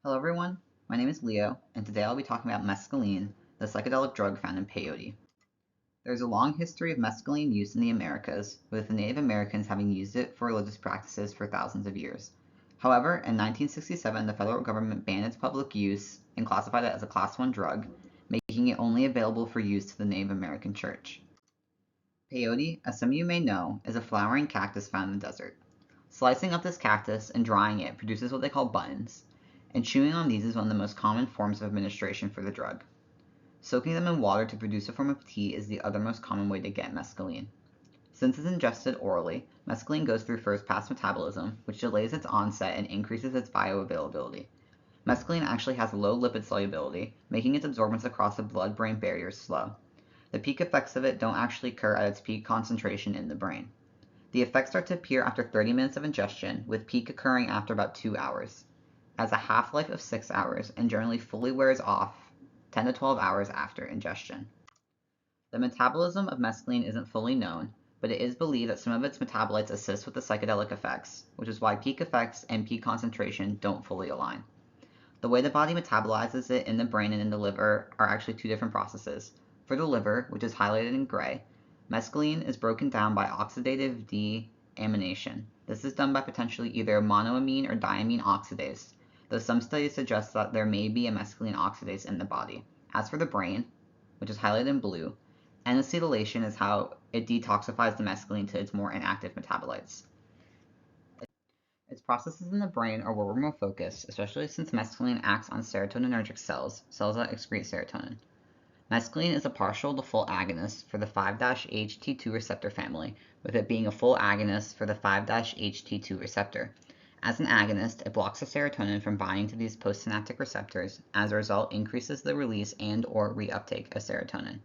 Hello everyone, my name is Leo, and today I'll be talking about mescaline, the psychedelic drug found in peyote. There's a long history of mescaline use in the Americas, with the Native Americans having used it for religious practices for thousands of years. However, in 1967, the federal government banned its public use and classified it as a Class 1 drug, making it only available for use to the Native American Church. Peyote, as some of you may know, is a flowering cactus found in the desert. Slicing up this cactus and drying it produces what they call buttons, and chewing on these is one of the most common forms of administration for the drug. Soaking them in water to produce a form of tea is the other most common way to get mescaline. Since it's ingested orally, mescaline goes through first-pass metabolism, which delays its onset and increases its bioavailability. Mescaline actually has low lipid solubility, making its absorbance across the blood-brain barrier slow. The peak effects of it don't actually occur at its peak concentration in the brain. The effects start to appear after 30 minutes of ingestion, with peak occurring after about 2 hours. It has a half-life of 6 hours and generally fully wears off 10 to 12 hours after ingestion. The metabolism of mescaline isn't fully known, but it is believed that some of its metabolites assist with the psychedelic effects, which is why peak effects and peak concentration don't fully align. The way the body metabolizes it in the brain and in the liver are actually two different processes. For the liver, which is highlighted in gray, mescaline is broken down by oxidative deamination. This is done by potentially either monoamine or diamine oxidase, though some studies suggest that there may be a mescaline oxidase in the body. As for the brain, which is highlighted in blue, N-acetylation is how it detoxifies the mescaline to its more inactive metabolites. Its processes in the brain are where we're more focused, especially since mescaline acts on serotonergic cells, cells that excrete serotonin. Mescaline is a partial to full agonist for the 5-HT2 receptor family, with it being a full agonist for the 5-HT2 receptor. As an agonist, it blocks the serotonin from binding to these postsynaptic receptors, as a result increases the release and/or reuptake of serotonin.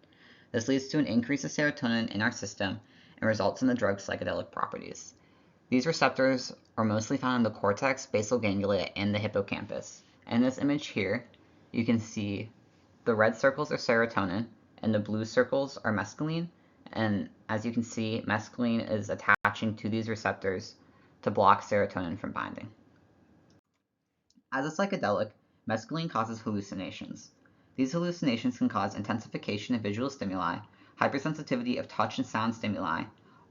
This leads to an increase of serotonin in our system and results in the drug's psychedelic properties. These receptors are mostly found in the cortex, basal ganglia, and the hippocampus. In this image here, you can see the red circles are serotonin and the blue circles are mescaline. And as you can see, mescaline is attaching to these receptors to block serotonin from binding. As a psychedelic, mescaline causes hallucinations. These hallucinations can cause intensification of visual stimuli, hypersensitivity of touch and sound stimuli,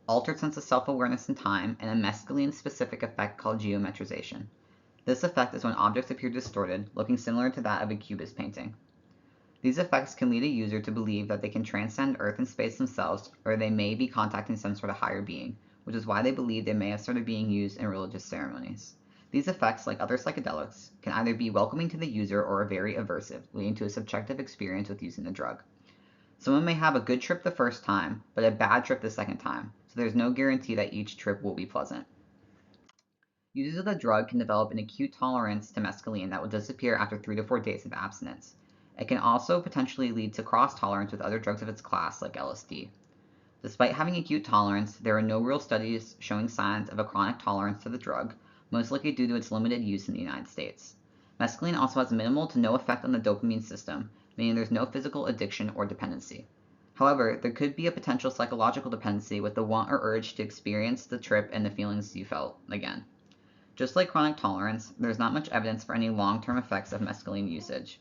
altered sense of self-awareness and time, and a mescaline-specific effect called geometrization. This effect is when objects appear distorted, looking similar to that of a cubist painting. These effects can lead a user to believe that they can transcend Earth and space themselves, or they may be contacting some sort of higher being, which is why they believe they may have started being used in religious ceremonies. These effects, like other psychedelics, can either be welcoming to the user or very aversive, leading to a subjective experience with using the drug. Someone may have a good trip the first time, but a bad trip the second time, so there's no guarantee that each trip will be pleasant. Users of the drug can develop an acute tolerance to mescaline that will disappear after 3 to 4 days of abstinence. It can also potentially lead to cross-tolerance with other drugs of its class, like LSD. Despite having acute tolerance, there are no real studies showing signs of a chronic tolerance to the drug, most likely due to its limited use in the United States. Mescaline also has minimal to no effect on the dopamine system, meaning there's no physical addiction or dependency. However, there could be a potential psychological dependency with the want or urge to experience the trip and the feelings you felt again. Just like chronic tolerance, there's not much evidence for any long-term effects of mescaline usage.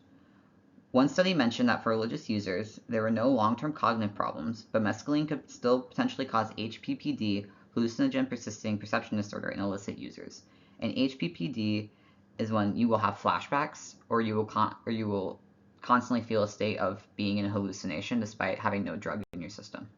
One study mentioned that for religious users, there were no long-term cognitive problems, but mescaline could still potentially cause HPPD, hallucinogen persisting perception disorder, in illicit users. And HPPD is when you will have flashbacks, or you will constantly feel a state of being in a hallucination despite having no drug in your system.